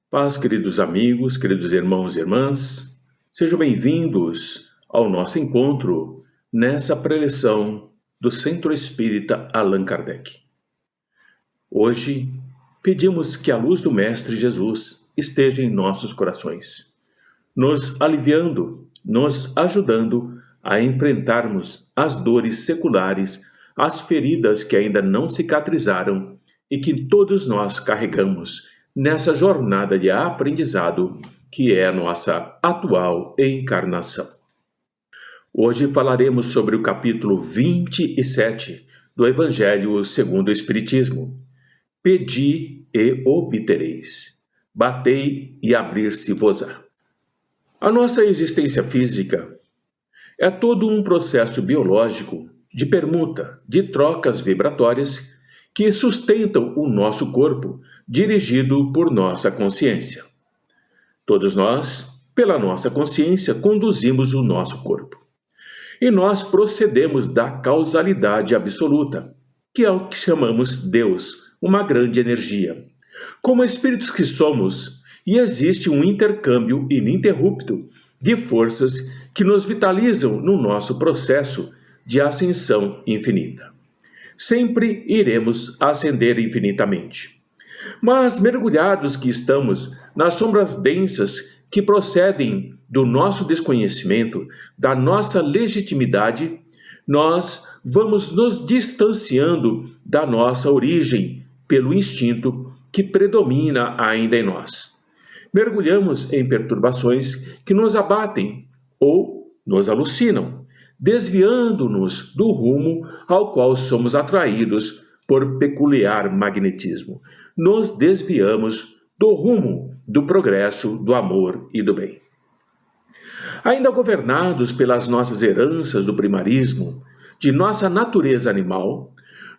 Paz, queridos amigos, queridos irmãos e irmãs, sejam bem-vindos ao nosso encontro nessa preleção do Centro Espírita Allan Kardec. Hoje, pedimos que a luz do Mestre Jesus esteja em nossos corações, nos aliviando, nos ajudando a enfrentarmos as dores seculares, as feridas que ainda não cicatrizaram e que todos nós carregamos nessa jornada de aprendizado que é a nossa atual encarnação. Hoje falaremos sobre o capítulo 27 do Evangelho segundo o Espiritismo. Pedi e obtereis, batei e abrir-se-vos-á. A nossa existência física é todo um processo biológico de permuta, de trocas vibratórias que sustentam o nosso corpo, dirigido por nossa consciência. Todos nós, pela nossa consciência, conduzimos o nosso corpo. E nós procedemos da causalidade absoluta, que é o que chamamos Deus, uma grande energia. Como espíritos que somos, e existe um intercâmbio ininterrupto de forças que nos vitalizam no nosso processo de ascensão infinita. Sempre iremos ascender infinitamente. Mas mergulhados que estamos nas sombras densas que procedem do nosso desconhecimento, da nossa legitimidade, nós vamos nos distanciando da nossa origem pelo instinto que predomina ainda em nós. Mergulhamos em perturbações que nos abatem ou nos alucinam, desviando-nos do rumo ao qual somos atraídos por peculiar magnetismo. Nos desviamos do rumo do progresso, do amor e do bem. Ainda governados pelas nossas heranças do primarismo, de nossa natureza animal,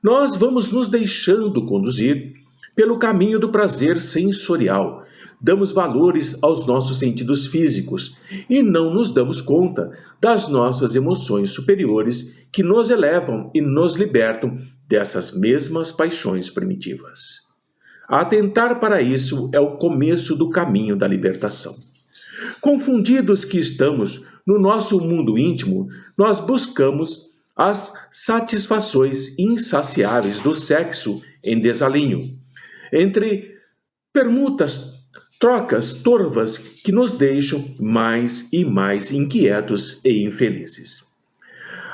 nós vamos nos deixando conduzir pelo caminho do prazer sensorial. Damos valores aos nossos sentidos físicos e não nos damos conta das nossas emoções superiores que nos elevam e nos libertam dessas mesmas paixões primitivas. Atentar para isso é o começo do caminho da libertação. Confundidos que estamos no nosso mundo íntimo, nós buscamos as satisfações insaciáveis do sexo em desalinho, entre permutas, trocas torvas que nos deixam mais e mais inquietos e infelizes.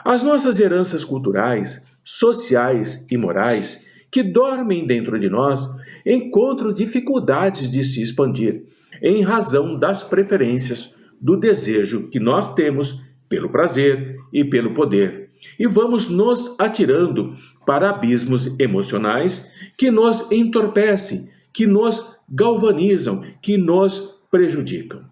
As nossas heranças culturais, sociais e morais que dormem dentro de nós encontram dificuldades de se expandir em razão das preferências do desejo que nós temos pelo prazer e pelo poder. E vamos nos atirando para abismos emocionais que nos entorpecem, que nos galvanizam, que nos prejudicam.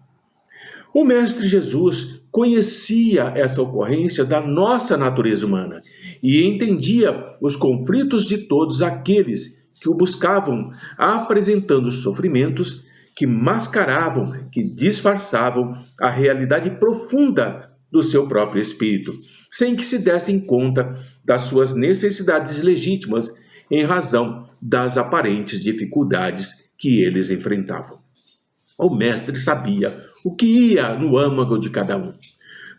O Mestre Jesus conhecia essa ocorrência da nossa natureza humana e entendia os conflitos de todos aqueles que o buscavam, apresentando sofrimentos que mascaravam, que disfarçavam a realidade profunda do seu próprio espírito, sem que se dessem conta das suas necessidades legítimas em razão das aparentes dificuldades que eles enfrentavam. O Mestre sabia o que ia no âmago de cada um.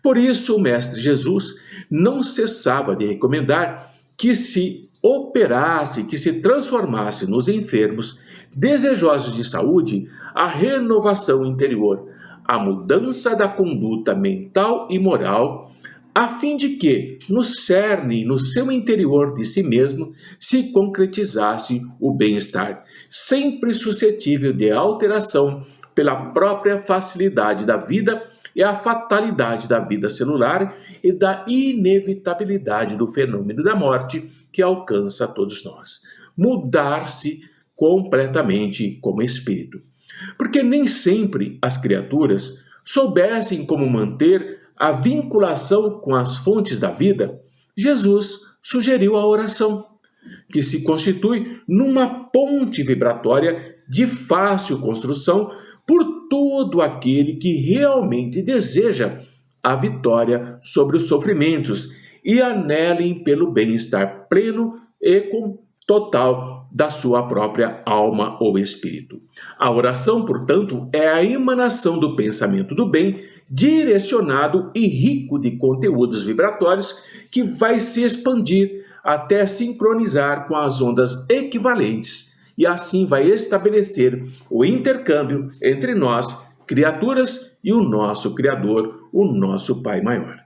Por isso, o Mestre Jesus não cessava de recomendar que se operasse, que se transformasse nos enfermos, desejosos de saúde, a renovação interior, a mudança da conduta mental e moral, a fim de que, no cerne, no seu interior de si mesmo, se concretizasse o bem-estar, sempre suscetível de alteração pela própria facilidade da vida e a fatalidade da vida celular e da inevitabilidade do fenômeno da morte que alcança a todos nós. Mudar-se completamente como espírito. Porque nem sempre as criaturas soubessem como manter a vinculação com as fontes da vida, Jesus sugeriu a oração, que se constitui numa ponte vibratória de fácil construção por todo aquele que realmente deseja a vitória sobre os sofrimentos e anelem pelo bem-estar pleno e com total da sua própria alma ou espírito. A oração, portanto, é a emanação do pensamento do bem, direcionado e rico de conteúdos vibratórios, que vai se expandir até sincronizar com as ondas equivalentes e assim vai estabelecer o intercâmbio entre nós, criaturas, e o nosso Criador, o nosso Pai Maior.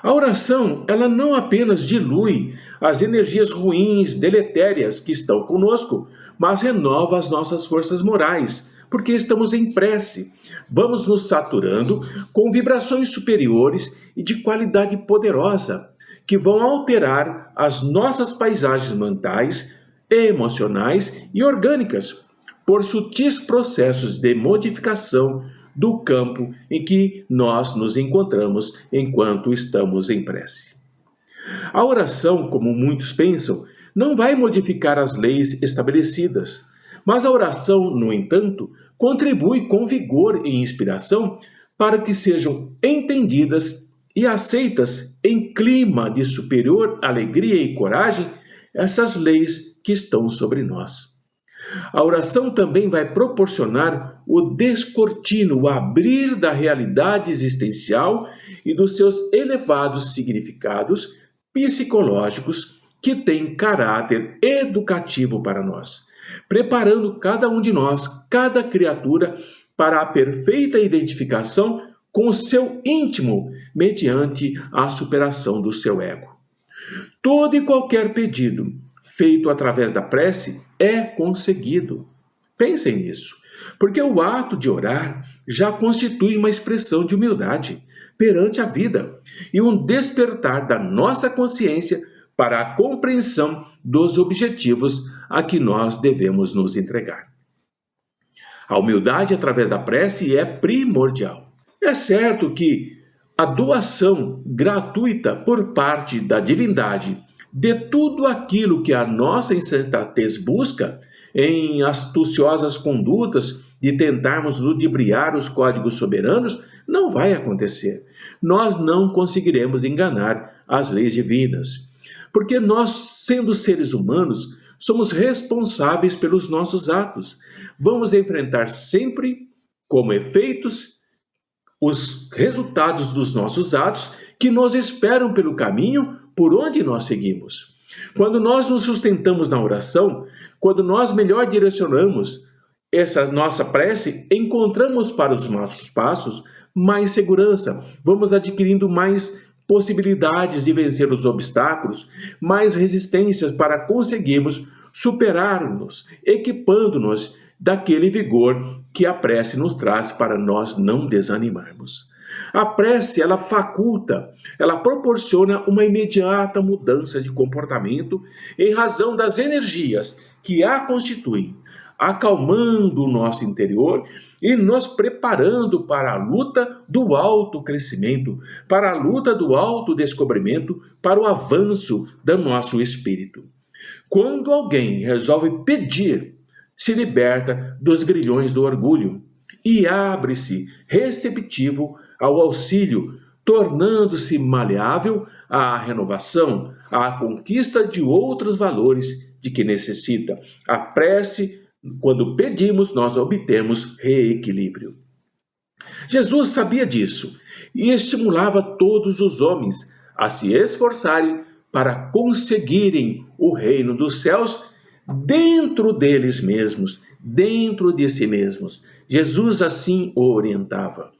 A oração, ela não apenas dilui as energias ruins, deletérias que estão conosco, mas renova as nossas forças morais, porque estamos em prece. Vamos nos saturando com vibrações superiores e de qualidade poderosa, que vão alterar as nossas paisagens mentais, emocionais e orgânicas, por sutis processos de modificação do campo em que nós nos encontramos enquanto estamos em prece. A oração, como muitos pensam, não vai modificar as leis estabelecidas, mas a oração, no entanto, contribui com vigor e inspiração para que sejam entendidas e aceitas em clima de superior alegria e coragem essas leis que estão sobre nós. A oração também vai proporcionar o descortino, o abrir da realidade existencial e dos seus elevados significados psicológicos que têm caráter educativo para nós, preparando cada um de nós, cada criatura, para a perfeita identificação com o seu íntimo mediante a superação do seu ego. Todo e qualquer pedido feito através da prece é conseguido. Pensem nisso, porque o ato de orar já constitui uma expressão de humildade perante a vida e um despertar da nossa consciência para a compreensão dos objetivos a que nós devemos nos entregar. A humildade através da prece é primordial. É certo que a doação gratuita por parte da divindade de tudo aquilo que a nossa insensatez busca, em astuciosas condutas de tentarmos ludibriar os códigos soberanos, não vai acontecer. Nós não conseguiremos enganar as leis divinas, porque nós, sendo seres humanos, somos responsáveis pelos nossos atos. Vamos enfrentar sempre, como efeitos, os resultados dos nossos atos que nos esperam pelo caminho por onde nós seguimos. Quando nós nos sustentamos na oração, quando nós melhor direcionamos essa nossa prece, encontramos para os nossos passos mais segurança, vamos adquirindo mais possibilidades de vencer os obstáculos, mais resistências para conseguirmos superar-nos, equipando-nos daquele vigor que a prece nos traz para nós não desanimarmos. A prece, ela faculta, ela proporciona uma imediata mudança de comportamento em razão das energias que a constituem, acalmando o nosso interior e nos preparando para a luta do autocrescimento, para a luta do autodescobrimento, para o avanço do nosso espírito. Quando alguém resolve pedir, se liberta dos grilhões do orgulho e abre-se receptivo ao auxílio, tornando-se maleável à renovação, à conquista de outros valores de que necessita. A prece, quando pedimos, nós obtemos reequilíbrio. Jesus sabia disso e estimulava todos os homens a se esforçarem para conseguirem o reino dos céus dentro deles mesmos, dentro de si mesmos. Jesus assim o orientava.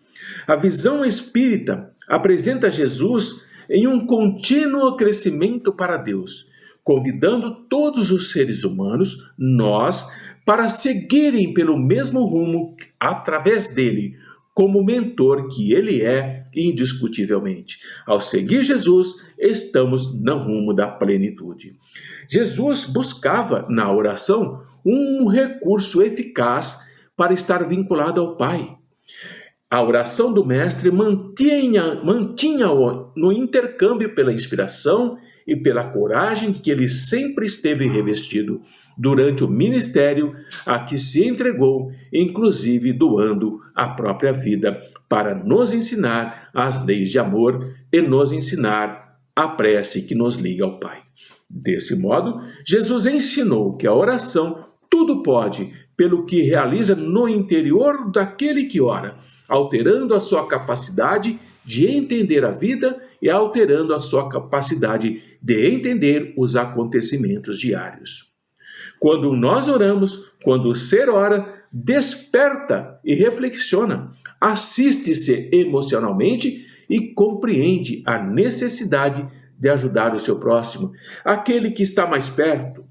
A visão espírita apresenta Jesus em um contínuo crescimento para Deus, convidando todos os seres humanos, nós, para seguirem pelo mesmo rumo através dele, como mentor que ele é indiscutivelmente. Ao seguir Jesus, estamos no rumo da plenitude. Jesus buscava na oração um recurso eficaz para estar vinculado ao Pai. A oração do Mestre mantinha-o no intercâmbio pela inspiração e pela coragem que ele sempre esteve revestido durante o ministério a que se entregou, inclusive doando a própria vida para nos ensinar as leis de amor e nos ensinar a prece que nos liga ao Pai. Desse modo, Jesus ensinou que a oração tudo pode, pelo que realiza no interior daquele que ora, alterando a sua capacidade de entender a vida e alterando a sua capacidade de entender os acontecimentos diários. Quando nós oramos, quando o ser ora, desperta e reflexiona, assiste-se emocionalmente e compreende a necessidade de ajudar o seu próximo, aquele que está mais perto.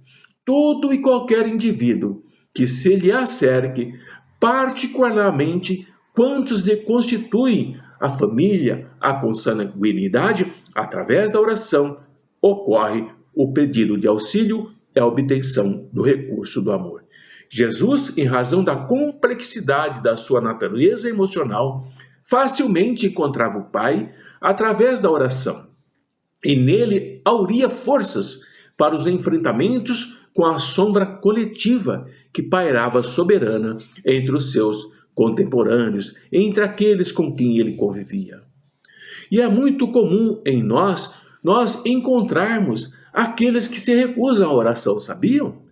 Todo e qualquer indivíduo que se lhe acerque, particularmente quantos lhe constituem a família, a consanguinidade, através da oração, ocorre o pedido de auxílio e a obtenção do recurso do amor. Jesus, em razão da complexidade da sua natureza emocional, facilmente encontrava o Pai através da oração, e nele auria forças para os enfrentamentos com a sombra coletiva que pairava soberana entre os seus contemporâneos, entre aqueles com quem ele convivia. E é muito comum em nós encontrarmos aqueles que se recusam à oração, sabiam?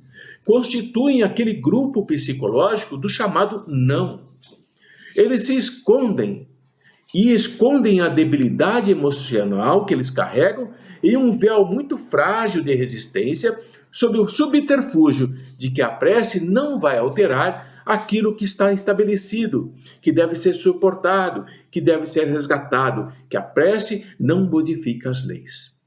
Constituem aquele grupo psicológico do chamado não. Eles se escondem e escondem a debilidade emocional que eles carregam em um véu muito frágil de resistência, sob o subterfúgio de que a prece não vai alterar aquilo que está estabelecido, que deve ser suportado, que deve ser resgatado, que a prece não modifica as leis.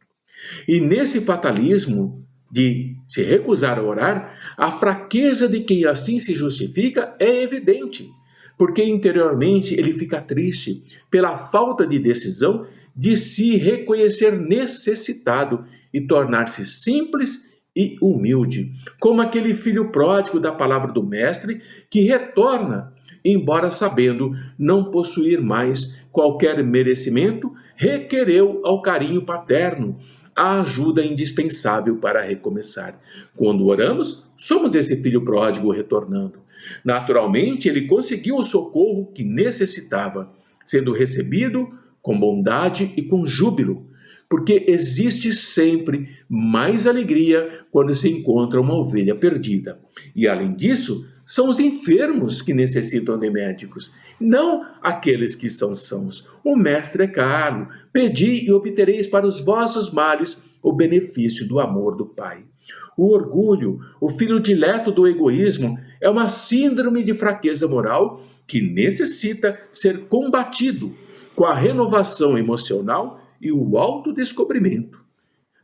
E nesse fatalismo de se recusar a orar, a fraqueza de quem assim se justifica é evidente, porque interiormente ele fica triste pela falta de decisão de se reconhecer necessitado e tornar-se simples e humilde, como aquele filho pródigo da palavra do mestre que retorna, embora sabendo não possuir mais qualquer merecimento, requereu ao carinho paterno a ajuda indispensável para recomeçar. Quando oramos, somos esse filho pródigo retornando. Naturalmente, ele conseguiu o socorro que necessitava, sendo recebido com bondade e com júbilo, porque existe sempre mais alegria quando se encontra uma ovelha perdida. E além disso, são os enfermos que necessitam de médicos, não aqueles que são sãos. O mestre é caro, pedi e obtereis para os vossos males o benefício do amor do Pai. O orgulho, o filho dileto do egoísmo, é uma síndrome de fraqueza moral que necessita ser combatido com a renovação emocional e o autodescobrimento,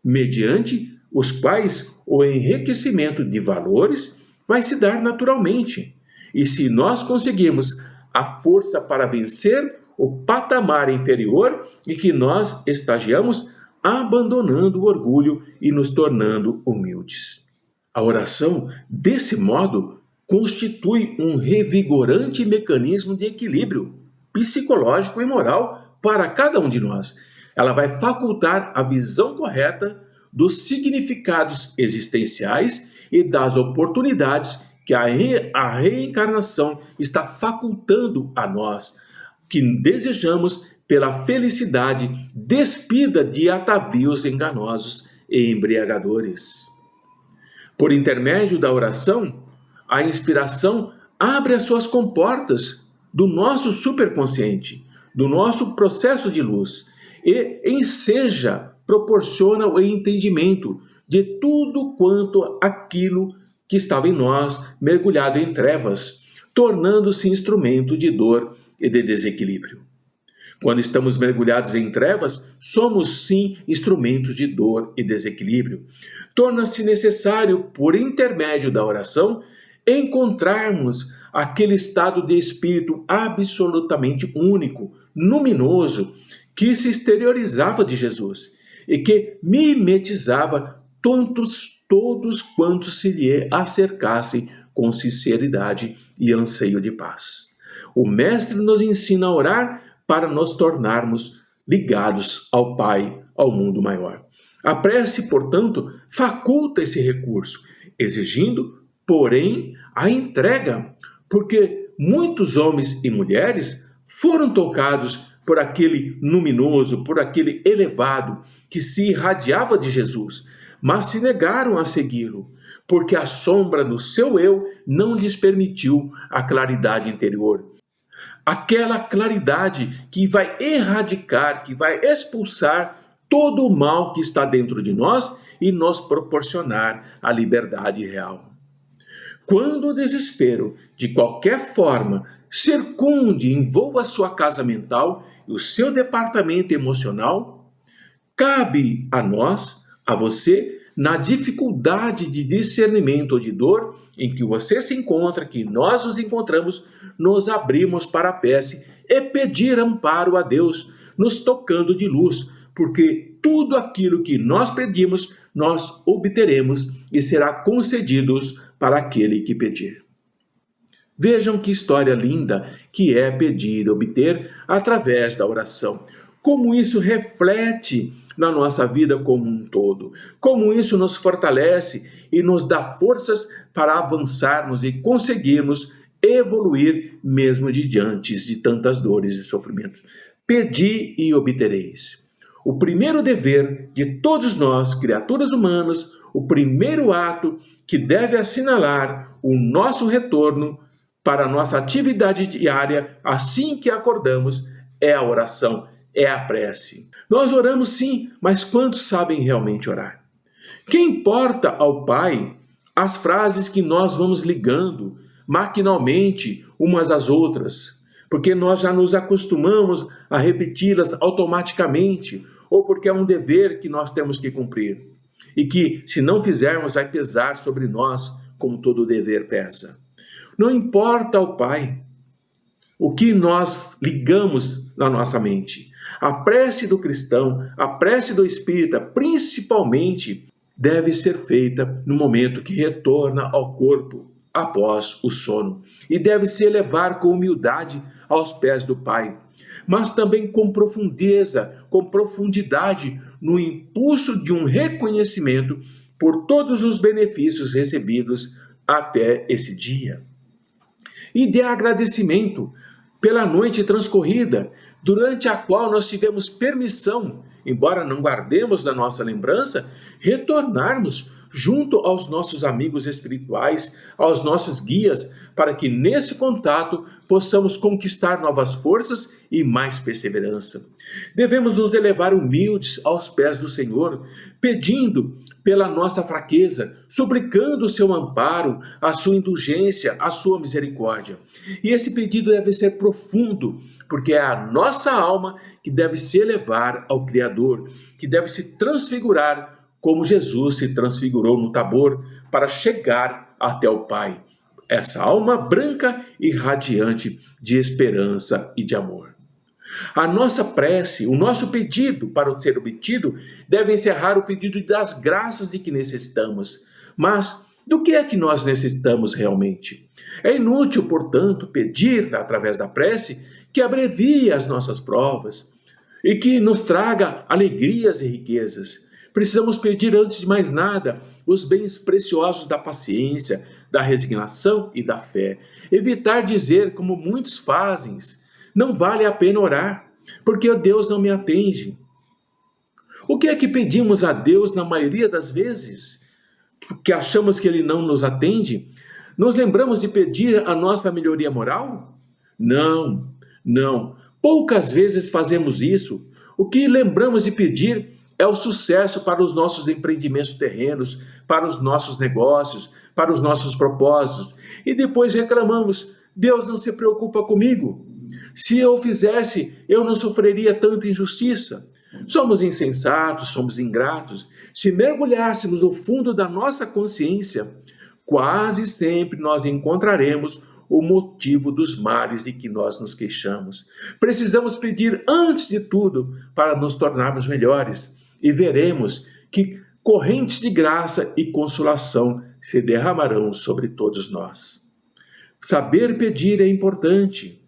mediante os quais o enriquecimento de valores vai se dar naturalmente. E se nós conseguirmos a força para vencer o patamar inferior e que nós estagiamos abandonando o orgulho e nos tornando humildes. A oração, desse modo, constitui um revigorante mecanismo de equilíbrio psicológico e moral para cada um de nós. Ela vai facultar a visão correta dos significados existenciais e das oportunidades que a reencarnação está facultando a nós, que desejamos pela felicidade despida de atavios enganosos e embriagadores. Por intermédio da oração, a inspiração abre as suas comportas do nosso superconsciente, do nosso processo de luz, e enseja, proporciona o entendimento de tudo quanto aquilo que estava em nós mergulhado em trevas, tornando-se instrumento de dor e de desequilíbrio. Quando estamos mergulhados em trevas, somos sim instrumentos de dor e desequilíbrio. Torna-se necessário, por intermédio da oração, encontrarmos aquele estado de espírito absolutamente único, luminoso, que se exteriorizava de Jesus e que mimetizava todos quantos se lhe acercassem com sinceridade e anseio de paz. O Mestre nos ensina a orar para nos tornarmos ligados ao Pai, ao mundo maior. A prece, portanto, faculta esse recurso, exigindo, porém, a entrega, porque muitos homens e mulheres foram tocados por aquele luminoso, por aquele elevado que se irradiava de Jesus, mas se negaram a segui-lo, porque a sombra do seu eu não lhes permitiu a claridade interior. Aquela claridade que vai erradicar, que vai expulsar todo o mal que está dentro de nós e nos proporcionar a liberdade real. Quando o desespero, de qualquer forma, circunde, envolva a sua casa mental e o seu departamento emocional, cabe a nós, a você, na dificuldade de discernimento ou de dor em que você se encontra, que nós nos encontramos, nos abrimos para a prece e pedir amparo a Deus, nos tocando de luz, porque tudo aquilo que nós pedimos, nós obteremos e será concedido para aquele que pedir. Vejam que história linda que é pedir e obter através da oração. Como isso reflete na nossa vida como um todo. Como isso nos fortalece e nos dá forças para avançarmos e conseguirmos evoluir mesmo diante de tantas dores e sofrimentos. Pedi e obtereis. O primeiro dever de todos nós, criaturas humanas, o primeiro ato que deve assinalar o nosso retorno para a nossa atividade diária, assim que acordamos, é a oração, é a prece. Nós oramos sim, mas quantos sabem realmente orar? Que importa ao Pai as frases que nós vamos ligando maquinalmente umas às outras, porque nós já nos acostumamos a repeti-las automaticamente, ou porque é um dever que nós temos que cumprir, e que, se não fizermos, vai pesar sobre nós, como todo dever pesa. Não importa ao Pai o que nós ligamos na nossa mente. A prece do cristão, a prece do espírita, principalmente, deve ser feita no momento que retorna ao corpo após o sono. E deve se elevar com humildade aos pés do Pai, mas também com profundeza, com profundidade, no impulso de um reconhecimento por todos os benefícios recebidos até esse dia. E de agradecimento pela noite transcorrida, durante a qual nós tivemos permissão, embora não guardemos na nossa lembrança, retornarmos junto aos nossos amigos espirituais, aos nossos guias, para que nesse contato possamos conquistar novas forças e mais perseverança. Devemos nos elevar humildes aos pés do Senhor, pedindo pela nossa fraqueza, suplicando o seu amparo, a sua indulgência, a sua misericórdia. E esse pedido deve ser profundo, porque é a nossa alma que deve se elevar ao Criador, que deve se transfigurar como Jesus se transfigurou no Tabor para chegar até o Pai. Essa alma branca e radiante de esperança e de amor. A nossa prece, o nosso pedido para ser obtido, deve encerrar o pedido das graças de que necessitamos. Mas do que é que nós necessitamos realmente? É inútil, portanto, pedir, através da prece, que abrevie as nossas provas e que nos traga alegrias e riquezas. Precisamos pedir, antes de mais nada, os bens preciosos da paciência, da resignação e da fé. Evitar dizer, como muitos fazem, não vale a pena orar, porque Deus não me atende. O que é que pedimos a Deus na maioria das vezes? Porque achamos que Ele não nos atende? Nos lembramos de pedir a nossa melhoria moral? Não. Poucas vezes fazemos isso. O que lembramos de pedir é o sucesso para os nossos empreendimentos terrenos, para os nossos negócios, para os nossos propósitos. E depois reclamamos, Deus não se preocupa comigo. Se eu fizesse, eu não sofreria tanta injustiça. Somos insensatos, somos ingratos. Se mergulhássemos no fundo da nossa consciência, quase sempre nós encontraremos o motivo dos males de que nós nos queixamos. Precisamos pedir antes de tudo para nos tornarmos melhores. E veremos que correntes de graça e consolação se derramarão sobre todos nós. Saber pedir é importante.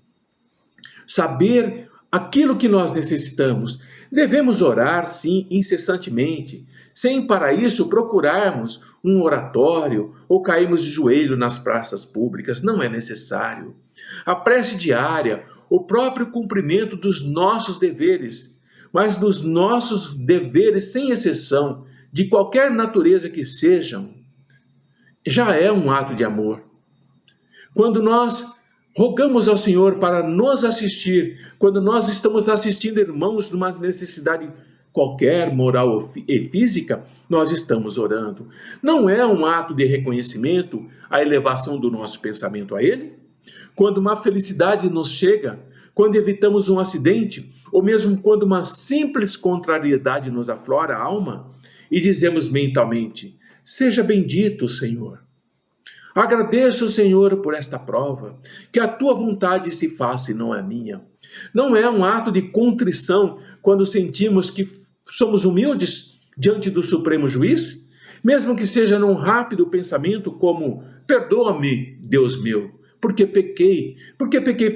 Saber aquilo que nós necessitamos. Devemos orar, sim, incessantemente, sem para isso procurarmos um oratório ou cairmos de joelho nas praças públicas. Não é necessário. A prece diária, o próprio cumprimento dos nossos deveres, mas dos nossos deveres sem exceção, de qualquer natureza que sejam, já é um ato de amor. Quando nós rogamos ao Senhor para nos assistir, quando nós estamos assistindo irmãos numa necessidade qualquer, moral e física, nós estamos orando. Não é um ato de reconhecimento a elevação do nosso pensamento a Ele? Quando uma felicidade nos chega, quando evitamos um acidente, ou mesmo quando uma simples contrariedade nos aflora a alma, e dizemos mentalmente: seja bendito, Senhor. Agradeço, Senhor, por esta prova, que a tua vontade se faça e não a minha. Não é um ato de contrição quando sentimos que somos humildes diante do Supremo Juiz? Mesmo que seja num rápido pensamento como: perdoa-me, Deus meu, porque pequei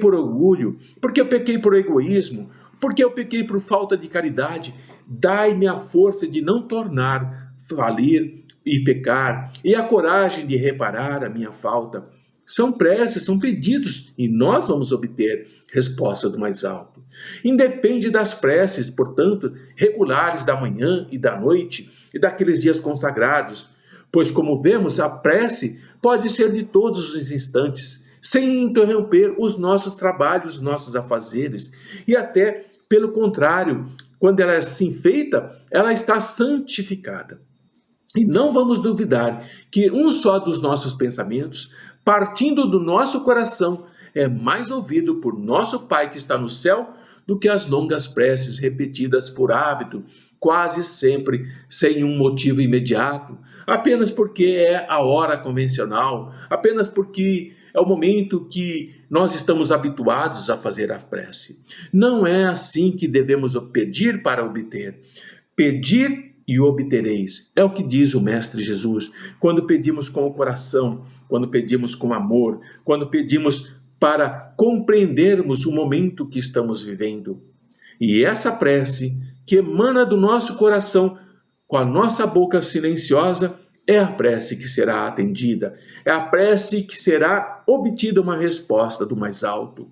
por orgulho, porque eu pequei por egoísmo, porque eu pequei por falta de caridade. Dai-me a força de não tornar falir e pecar, e a coragem de reparar a minha falta. São preces, são pedidos, e nós vamos obter resposta do mais alto. Independe das preces, portanto, regulares da manhã e da noite, e daqueles dias consagrados, pois, como vemos, a prece pode ser de todos os instantes, sem interromper os nossos trabalhos, os nossos afazeres, e até, pelo contrário, quando ela é assim feita, ela está santificada. E não vamos duvidar que um só dos nossos pensamentos, partindo do nosso coração, é mais ouvido por nosso Pai que está no céu do que as longas preces repetidas por hábito, quase sempre sem um motivo imediato, apenas porque é a hora convencional, apenas porque é o momento que nós estamos habituados a fazer a prece. Não é assim que devemos pedir para obter. Pedir e obtereis. É o que diz o Mestre Jesus. Quando pedimos com o coração, quando pedimos com amor, quando pedimos para compreendermos o momento que estamos vivendo. E essa prece que emana do nosso coração, com a nossa boca silenciosa, é a prece que será atendida. É a prece que será obtida uma resposta do mais alto.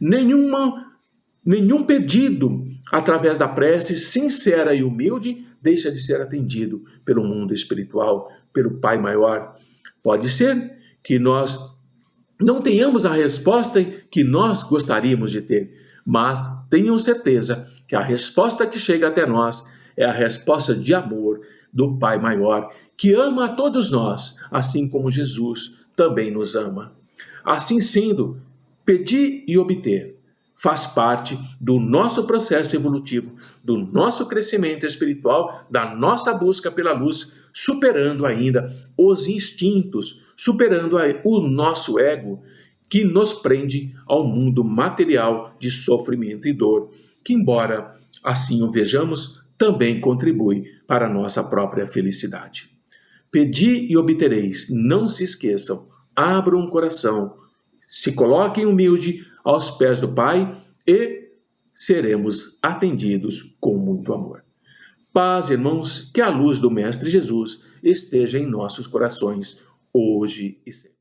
Nenhum pedido através da prece sincera e humilde deixa de ser atendido pelo mundo espiritual, pelo Pai maior. Pode ser que nós não tenhamos a resposta que nós gostaríamos de ter, mas tenham certeza que a resposta que chega até nós é a resposta de amor do Pai maior, que ama a todos nós, assim como Jesus também nos ama. Assim sendo, pedir e obter faz parte do nosso processo evolutivo, do nosso crescimento espiritual, da nossa busca pela luz, superando ainda os instintos, superando o nosso ego, que nos prende ao mundo material de sofrimento e dor, que, embora assim o vejamos, também contribui para a nossa própria felicidade. Pedi e obtereis, não se esqueçam, abram o coração, se coloquem humilde aos pés do Pai e seremos atendidos com muito amor. Paz, irmãos, que a luz do Mestre Jesus esteja em nossos corações, hoje e sempre.